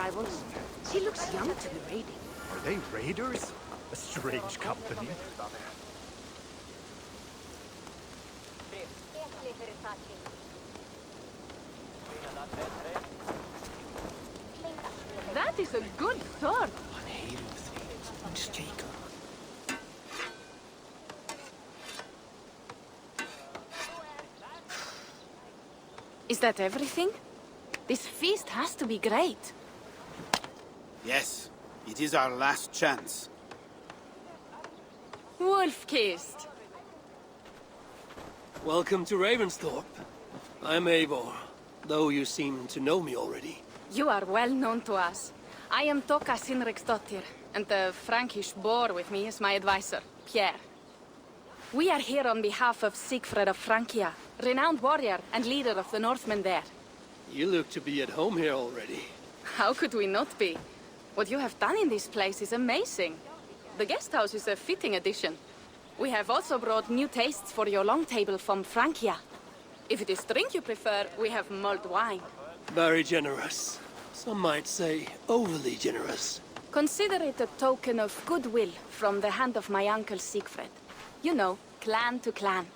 arrivals. She looks young to be raiding. Are they raiders? A strange company. That is a good sword. Is that everything? This feast has to be great. Yes, it is our last chance. Wolf-kissed. Welcome to Ravensthorpe. I'm Eivor, though you seem to know me already. You are well known to us. I am Toka Sinriksdottir, and the Frankish boar with me is my advisor, Pierre. We are here on behalf of Siegfried of Francia, renowned warrior and leader of the Northmen there. You look to be at home here already. How could we not be? What you have done in this place is amazing. The guest house is a fitting addition. We have also brought new tastes for your long table from Francia. If it is drink you prefer, we have mulled wine. Very generous. Some might say overly generous. Consider it a token of goodwill from the hand of my uncle Siegfried. You know, clan to clan.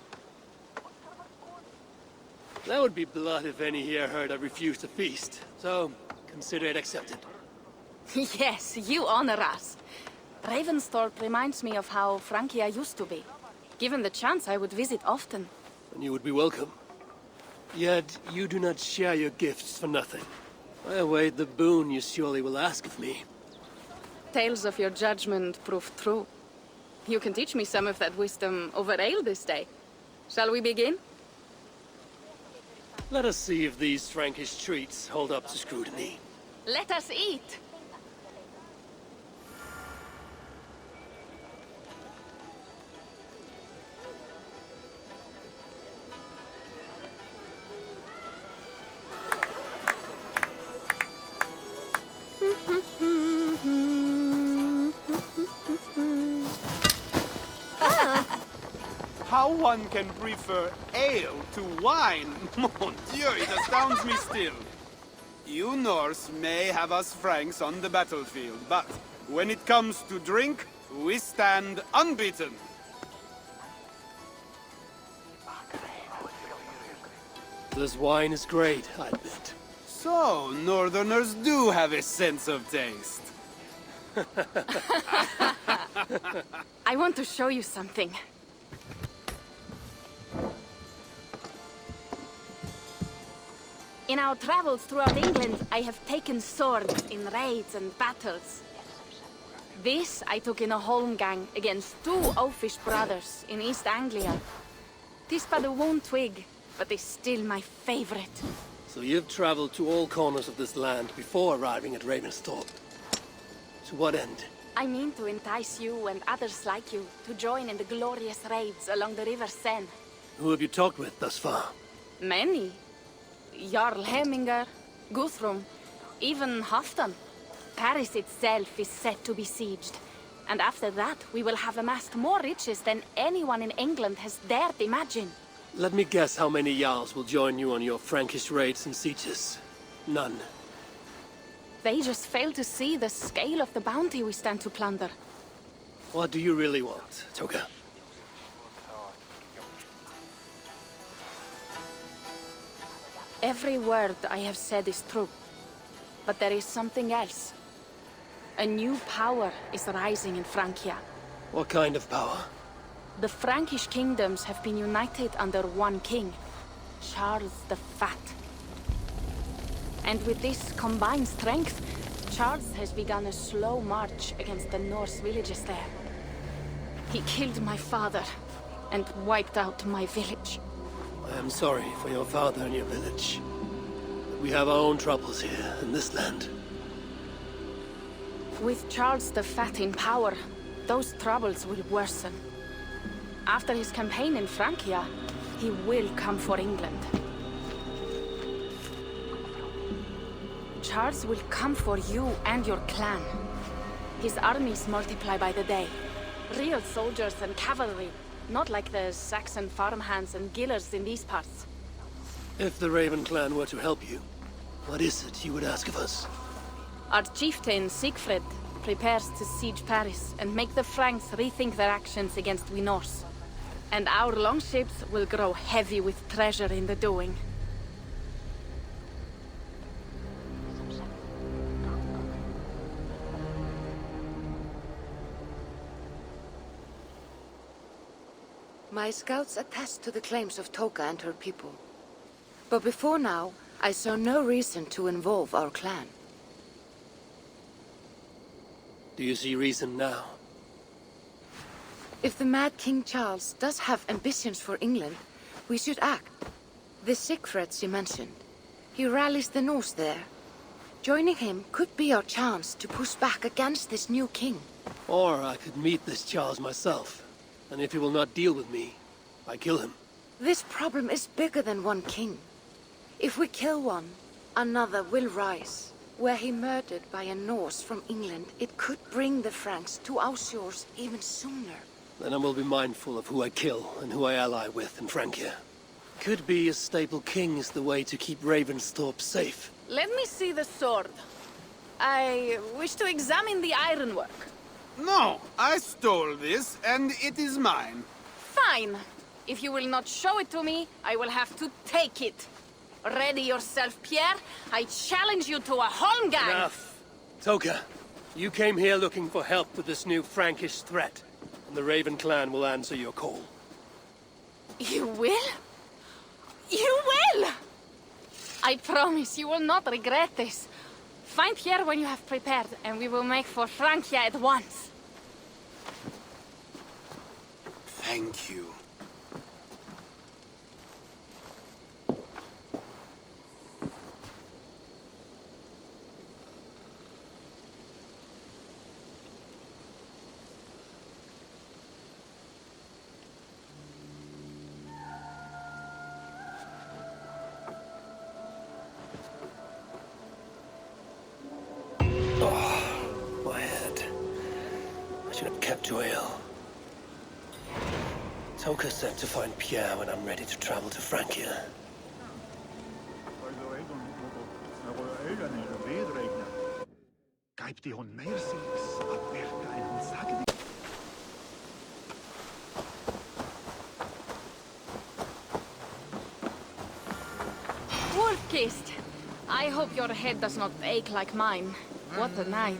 That would be blood if any here heard I refused to feast. So, consider it accepted. Yes, you honor us. Ravensthorpe reminds me of how Francia used to be. Given the chance, I would visit often. And you would be welcome. Yet, you do not share your gifts for nothing. I await the boon you surely will ask of me. Tales of your judgment prove true. You can teach me some of that wisdom over ale this day. Shall we begin? Let us see if these Frankish treats hold up to scrutiny. Let us eat! How one can prefer ale to wine? Mon Dieu, it astounds me still. You Norse may have us Franks on the battlefield, but when it comes to drink, we stand unbeaten. This wine is great, I admit. So, Northerners do have a sense of taste. I want to show you something. In our travels throughout England, I have taken swords in raids and battles. This I took in a holmgang against two oafish brothers in East Anglia. Tis but a worn twig, but is still my favorite. So you've traveled to all corners of this land before arriving at Ravensthorpe. To what end? I mean to entice you and others like you to join in the glorious raids along the River Seine. Who have you talked with thus far? Many. Jarl Hemminger, Guthrum, even Halfdan. Paris itself is set to be sieged. And after that, we will have amassed more riches than anyone in England has dared imagine. Let me guess how many Jarls will join you on your Frankish raids and sieges. None. They just fail to see the scale of the bounty we stand to plunder. What do you really want, Toga? Every word I have said is true. But there is something else. A new power is rising in Francia. What kind of power? The Frankish kingdoms have been united under one king, Charles the Fat. And with this combined strength, Charles has begun a slow march against the Norse villages there. He killed my father and wiped out my village. I am sorry for your father and your village. But we have our own troubles here in this land. With Charles the Fat in power, those troubles will worsen. After his campaign in Francia, he will come for England. Charles will come for you and your clan. His armies multiply by the day. Real soldiers and cavalry, not like the Saxon farmhands and gillers in these parts. If the Raven clan were to help you, what is it you would ask of us? Our chieftain, Siegfried, prepares to siege Paris and make the Franks rethink their actions against we Norse. And our longships will grow heavy with treasure in the doing. My scouts attest to the claims of Toka and her people. But before now, I saw no reason to involve our clan. Do you see reason now? If the Mad King Charles does have ambitions for England, we should act. The Siegfrieds you mentioned, he rallies the Norse there. Joining him could be our chance to push back against this new king. Or I could meet this Charles myself, and if he will not deal with me, I kill him. This problem is bigger than one king. If we kill one, another will rise. Were he murdered by a Norse from England, it could bring the Franks to our shores even sooner. Then I will be mindful of who I kill and who I ally with in Francia. Could be a stable king is the way to keep Ravensthorpe safe. Let me see the sword. I wish to examine the ironwork. No, I stole this, and it is mine. Fine. If you will not show it to me, I will have to take it. Ready yourself, Pierre. I challenge you to a holmgang. Enough. Toka, you came here looking for help with this new Frankish threat, and the Raven clan will answer your call. You will? You will! I promise you will not regret this. Find Pierre when you have prepared, and we will make for Francia at once. Thank you. My head. I should have kept to ale. Toka said to find Pierre when I'm ready to travel to Francia. Wolf-kissed. I hope your head does not ache like mine. What a night.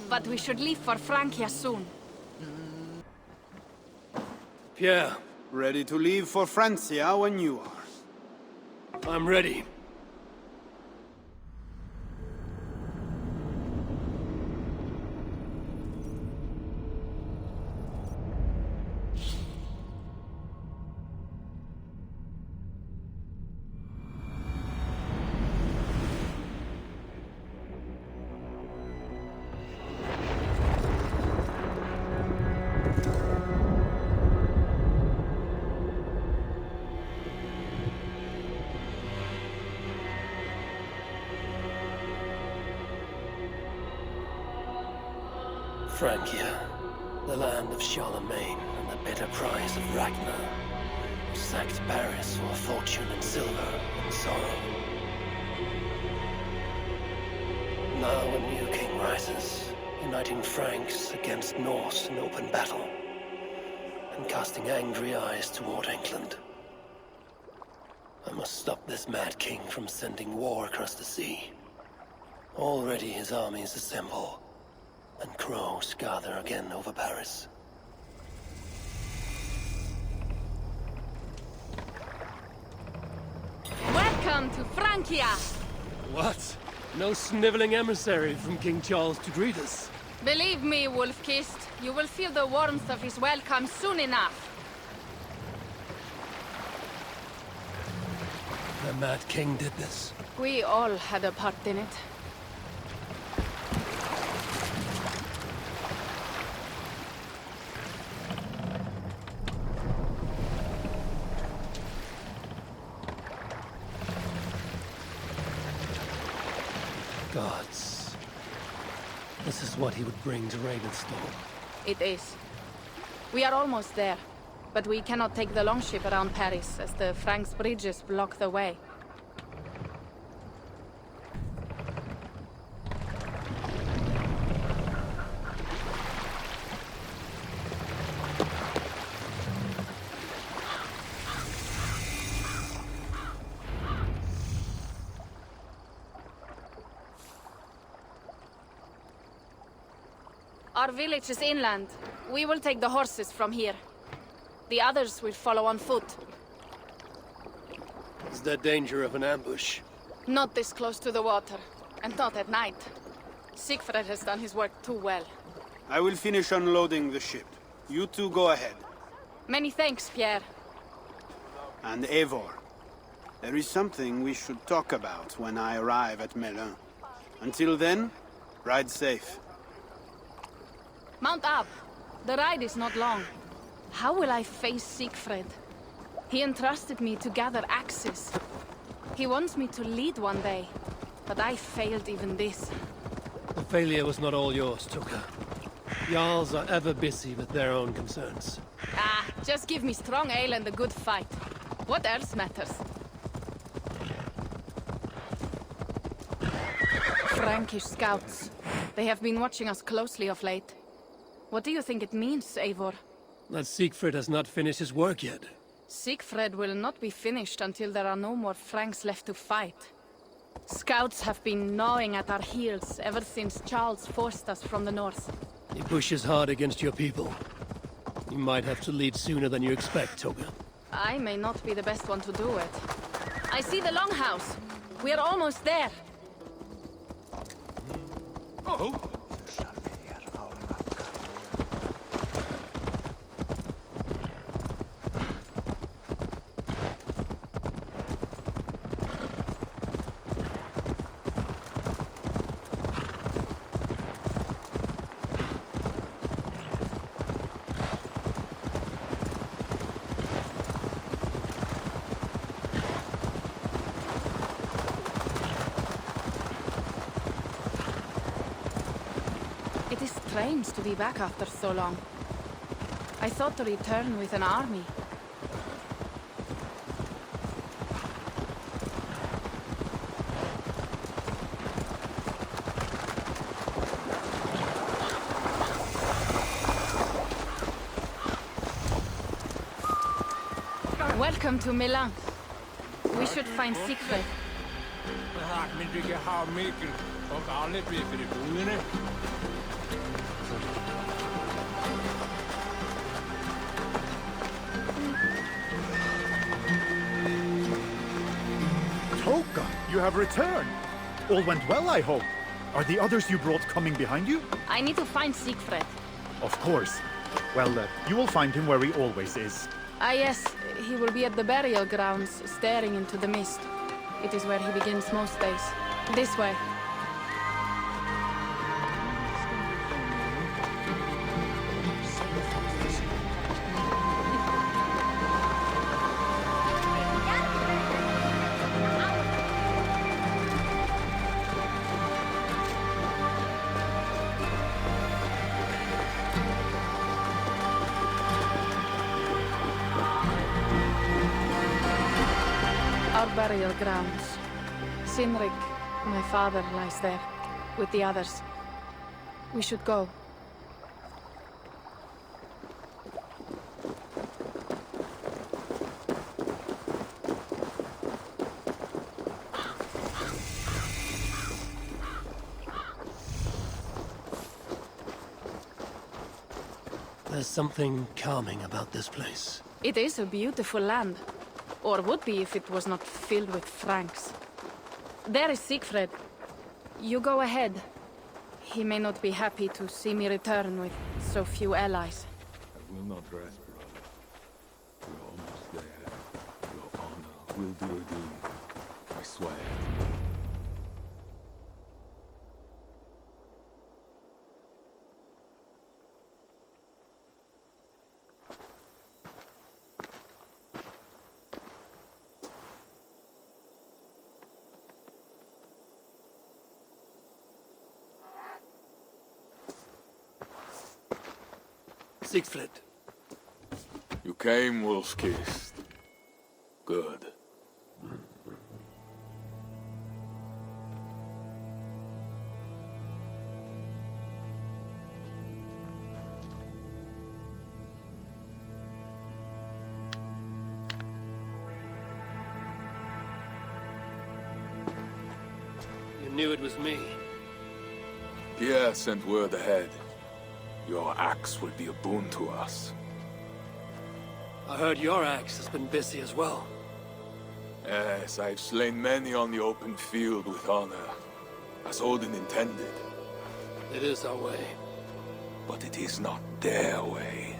But we should leave for Francia soon. Pierre, Ready to leave for Francia when you are. I'm ready. Francia, the land of Charlemagne and the bitter prize of Ragnar, who sacked Paris for fortune and silver and sorrow. Now a new king rises, uniting Franks against Norse in open battle, and casting angry eyes toward England. I must stop this mad king from sending war across the sea. Already his armies assemble, and crows gather again over Paris. Welcome to Francia! What? No sniveling emissary from King Charles to greet us? Believe me, Wolf-kissed, you will feel the warmth of his welcome soon enough. The Mad King did this. We all had a part in it. Gods. This is what he would bring to Ravensthorpe. It is. We are almost there, but we cannot take the longship around Paris as the Franks' bridges block the way. Our village is inland. We will take the horses from here. The others will follow on foot. Is there danger of an ambush? Not this close to the water, and not at night. Siegfried has done his work too well. I will finish unloading the ship. You two go ahead. Many thanks, Pierre. And Eivor, there is something we should talk about when I arrive at Melun. Until then, ride safe. Mount up. The ride is not long. How will I face Siegfried? He entrusted me to gather axes. He wants me to lead one day, but I failed even this. The failure was not all yours, Tuka. Jarls are ever busy with their own concerns. Ah, just give me strong ale and a good fight. What else matters? Frankish scouts. They have been watching us closely of late. What do you think it means, Eivor? That Siegfried has not finished his work yet. Siegfried will not be finished until there are no more Franks left to fight. Scouts have been gnawing at our heels ever since Charles forced us from the north. He pushes hard against your people. You might have to lead sooner than you expect, Toga. I may not be the best one to do it. I see the longhouse. We're almost there. Oh! It is strange to be back after so long. I thought to return with an army. Welcome to Milan. We should find Siegfried. Toka, you have returned. All went well, I hope. Are the others you brought coming behind you? I need to find Siegfried. Of course. Well, you will find him where he always is. Ah yes, he will be at the burial grounds, staring into the mist. It is where he begins most days. This way. Our burial grounds. Sinrik, my father, lies there, with the others. We should go. There's something calming about this place. It is a beautiful land. Or would be if it was not filled with Franks. There is Siegfried. You go ahead. He may not be happy to see me return with so few allies. I will not rest, brother. We're almost there. Your honor will be redeemed. I swear. Siegfried. You came wolf-kissed. Good. You knew it was me. Pierre sent word ahead. Your axe will be a boon to us. I heard your axe has been busy as well. Yes, I've slain many on the open field with honor, as Odin intended. It is our way. But it is not their way.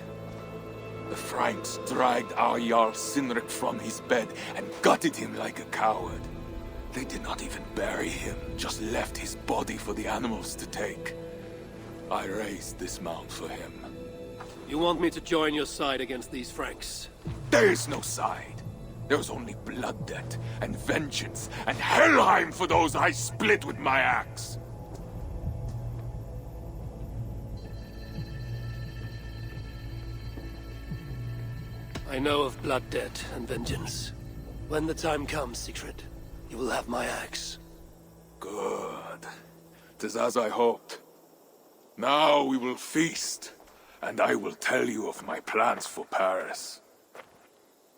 The Franks dragged our Jarl Sinric from his bed and gutted him like a coward. They did not even bury him, just left his body for the animals to take. I raised this mound for him. You want me to join your side against these Franks? There is no side. There is only blood debt and vengeance and Helheim for those I split with my axe. I know of blood debt and vengeance. When the time comes, Siegfried, you will have my axe. Good. 'Tis as I hoped. Now we will feast, and I will tell you of my plans for Paris.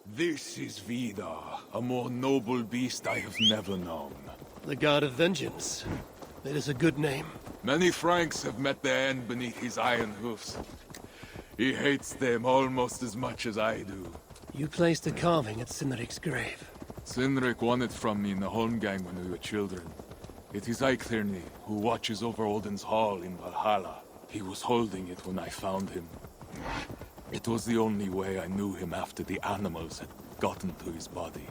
This is Vidar, a more noble beast I have never known. The God of Vengeance. It is a good name. Many Franks have met their end beneath his iron hoofs. He hates them almost as much as I do. You placed a carving at Sinric's grave. Sinric won it from me in the Holmgang when we were children. It is Eiktherni, who watches over Odin's hall in Valhalla. He was holding it when I found him. It was the only way I knew him after the animals had gotten to his body.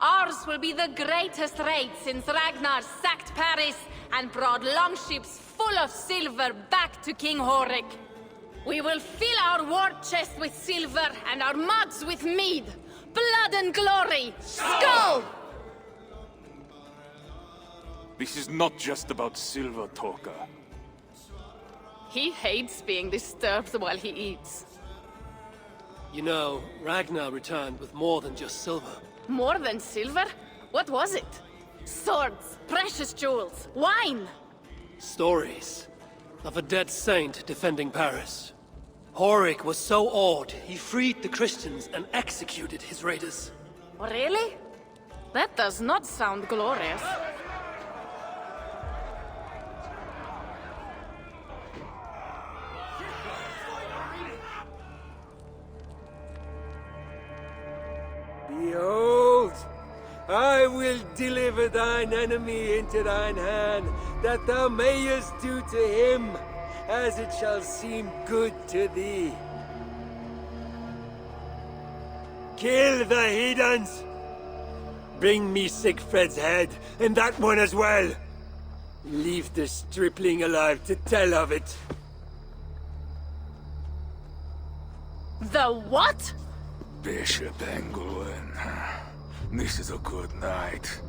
Ours will be the greatest raid since Ragnar sacked Paris and brought longships full of silver back to King Horik. We will fill our war chest with silver and our mugs with mead. Blood and glory! Skull! This is not just about silver, Torka. He hates being disturbed while he eats. You know, Ragnar returned with more than just silver. More than silver? What was it? Swords, precious jewels, wine! Stories of a dead saint defending Paris. Horik was so awed, he freed the Christians and executed his raiders. Really? That does not sound glorious. Behold, I will deliver thine enemy into thine hand, that thou mayest do to him as it shall seem good to thee. Kill the heathens! Bring me Siegfried's head, and that one as well! Leave the stripling alive to tell of it. The what? Bishop Engulwin. This is a good night.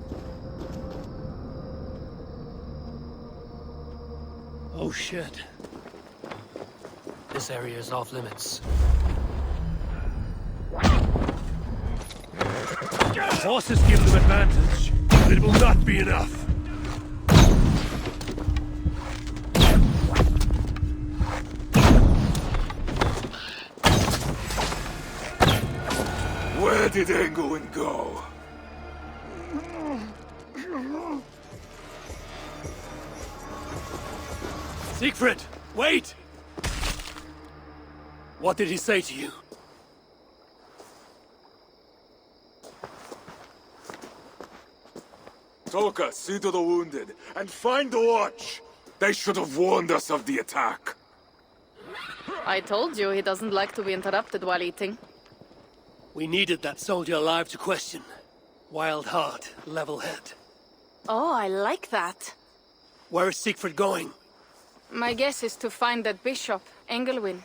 Oh shit. This area is off limits. Horses give them advantage, but it will not be enough. Where did Engulwin go? Siegfried, wait! What did he say to you? Toka, see to the wounded, and find the watch! They should have warned us of the attack. I told you he doesn't like to be interrupted while eating. We needed that soldier alive to question. Wild heart, level head. Oh, I like that. Where is Siegfried going? My guess is to find that bishop, Engelwin.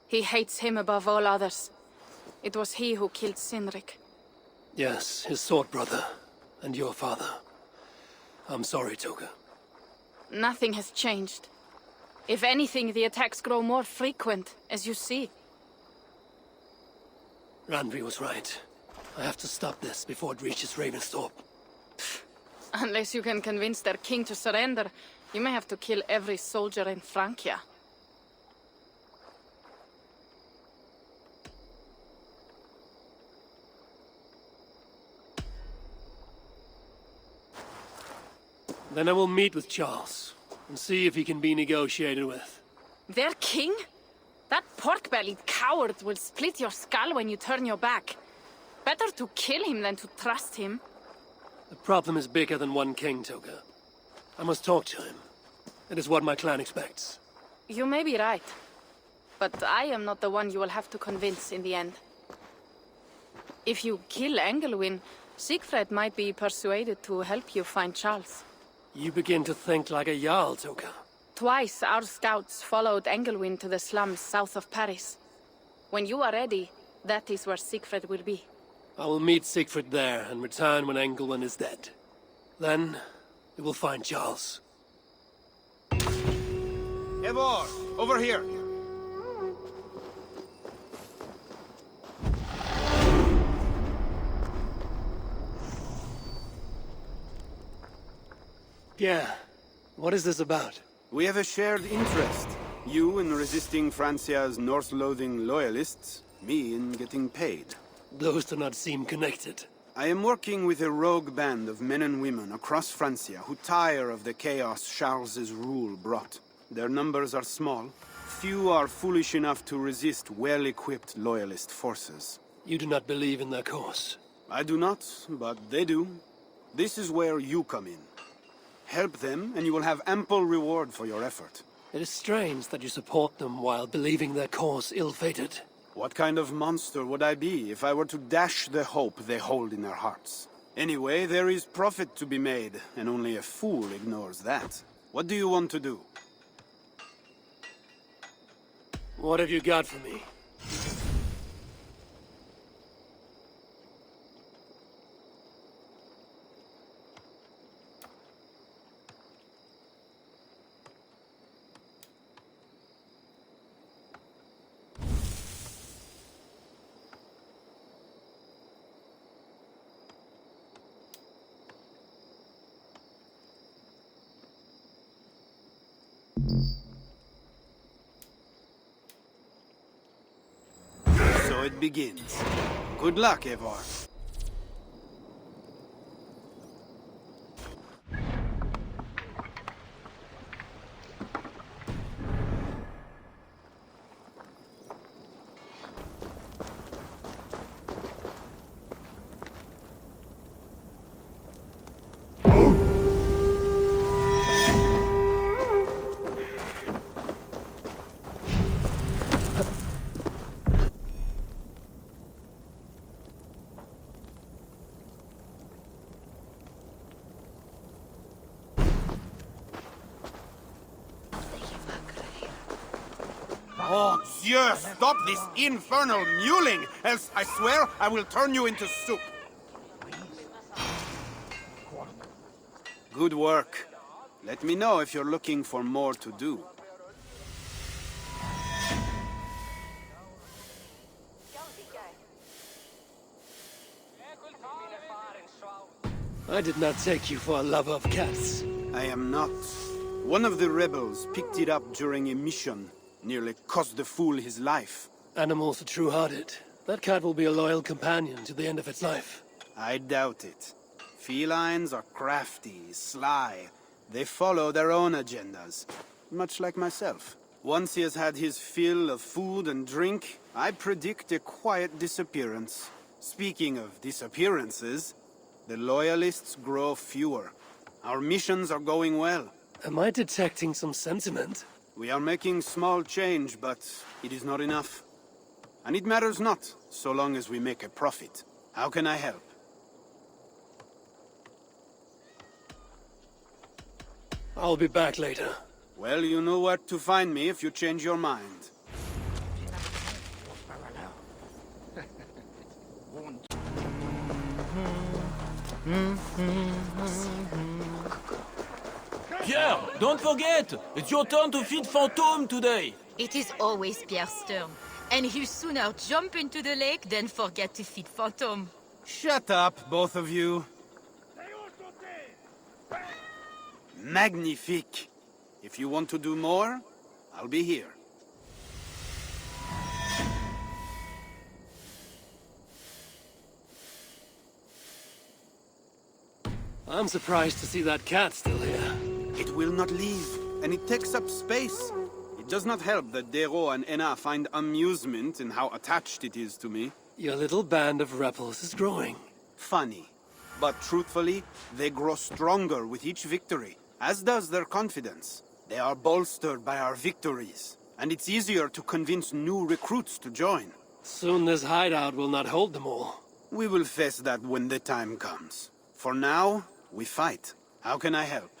He hates him above all others. It was he who killed Cynric. Yes, his sword brother. And your father. I'm sorry, Toga. Nothing has changed. If anything, the attacks grow more frequent, as you see. Randvi was right. I have to stop this before it reaches Ravensthorpe. Unless you can convince their king to surrender, you may have to kill every soldier in Francia. Then I will meet with Charles, and see if he can be negotiated with. Their king? That pork-bellied coward will split your skull when you turn your back. Better to kill him than to trust him. The problem is bigger than one king, Toga. I must talk to him. It is what my clan expects. You may be right. But I am not the one you will have to convince in the end. If you kill Engelwin, Siegfried might be persuaded to help you find Charles. You begin to think like a Jarl, Toga. Twice our scouts followed Engelwin to the slums south of Paris. When you are ready, that is where Siegfried will be. I will meet Siegfried there and return when Engelwin is dead. Then, we will find Charles. Eivor, over here. Pierre, what is this about? We have a shared interest. You in resisting Francia's Norse-loathing loyalists, me in getting paid. Those do not seem connected. I am working with a rogue band of men and women across Francia who tire of the chaos Charles's rule brought. Their numbers are small. Few are foolish enough to resist well-equipped loyalist forces. You do not believe in their cause. I do not, but they do. This is where you come in. Help them, and you will have ample reward for your effort. It is strange that you support them while believing their cause ill-fated. What kind of monster would I be if I were to dash the hope they hold in their hearts? Anyway, there is profit to be made, and only a fool ignores that. What do you want to do? What have you got for me? So it begins. Good luck, Eivor. Oh, Dieu, stop this infernal mewling, else I swear I will turn you into soup. Good work. Let me know if you're looking for more to do. I did not take you for a lover of cats. I am not. One of the rebels picked it up during a mission. Nearly cost the fool his life. Animals are true-hearted. That cat will be a loyal companion to the end of its life. I doubt it. Felines are crafty, sly. They follow their own agendas, much like myself. Once he has had his fill of food and drink, I predict a quiet disappearance. Speaking of disappearances, the loyalists grow fewer. Our missions are going well. Am I detecting some sentiment? We are making small change, but it is not enough. And it matters not, so long as we make a profit. How can I help? I'll be back later. Well, you know where to find me if you change your mind. Pierre, don't forget! It's your turn to feed Fantôme today! It is always Pierre's turn. And you sooner jump into the lake than forget to feed Fantôme. Shut up, both of you. Magnifique. If you want to do more, I'll be here. I'm surprised to see that cat still here. It will not leave, and it takes up space. It does not help that Dero and Enna find amusement in how attached it is to me. Your little band of rebels is growing. Funny. But truthfully, they grow stronger with each victory, as does their confidence. They are bolstered by our victories, and it's easier to convince new recruits to join. Soon this hideout will not hold them all. We will face that when the time comes. For now, we fight. How can I help?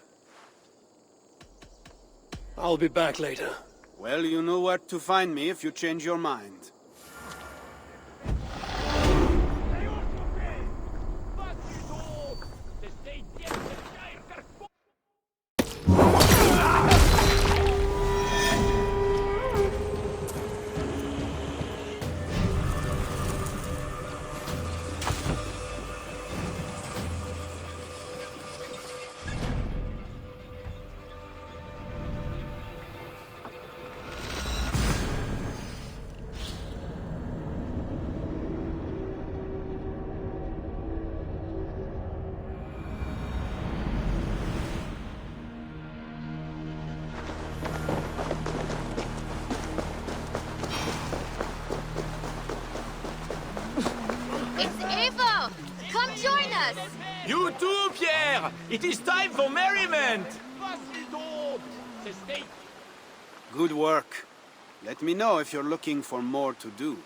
I'll be back later. Well, you know where to find me if you change your mind. It's Eivor! Come join us! You too, Pierre! It is time for merriment! Good work. Let me know if you're looking for more to do.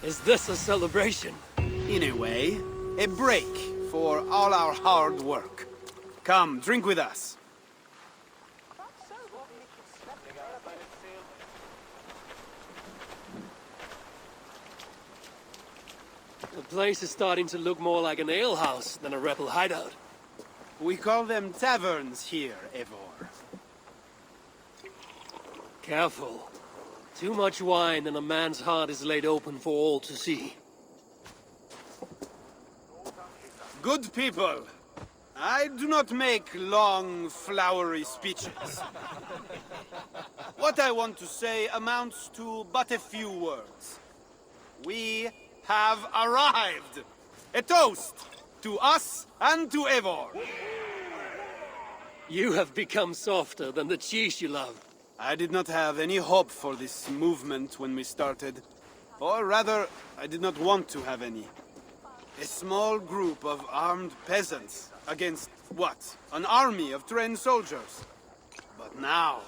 Is this a celebration? In a way, a break for all our hard work. Come, drink with us. The place is starting to look more like an alehouse than a rebel hideout. We call them taverns here, Eivor. Careful. Too much wine and a man's heart is laid open for all to see. Good people. I do not make long, flowery speeches. What I want to say amounts to but a few words. We have arrived! A toast to us and to Eivor. You have become softer than the cheese you love. I did not have any hope for this movement when we started. Or rather, I did not want to have any. A small group of armed peasants against, what? An army of trained soldiers. But now...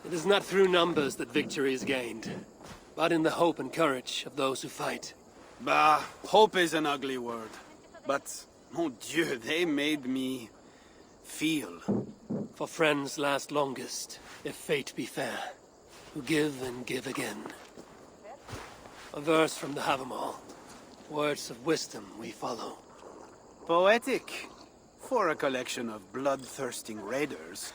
It is not through numbers that victory is gained, but in the hope and courage of those who fight. Bah, hope is an ugly word. But, mon Dieu, they made me... feel. For friends last longest, if fate be fair, who give and give again. A verse from the Havamal. Words of wisdom we follow. Poetic. For a collection of bloodthirsting raiders.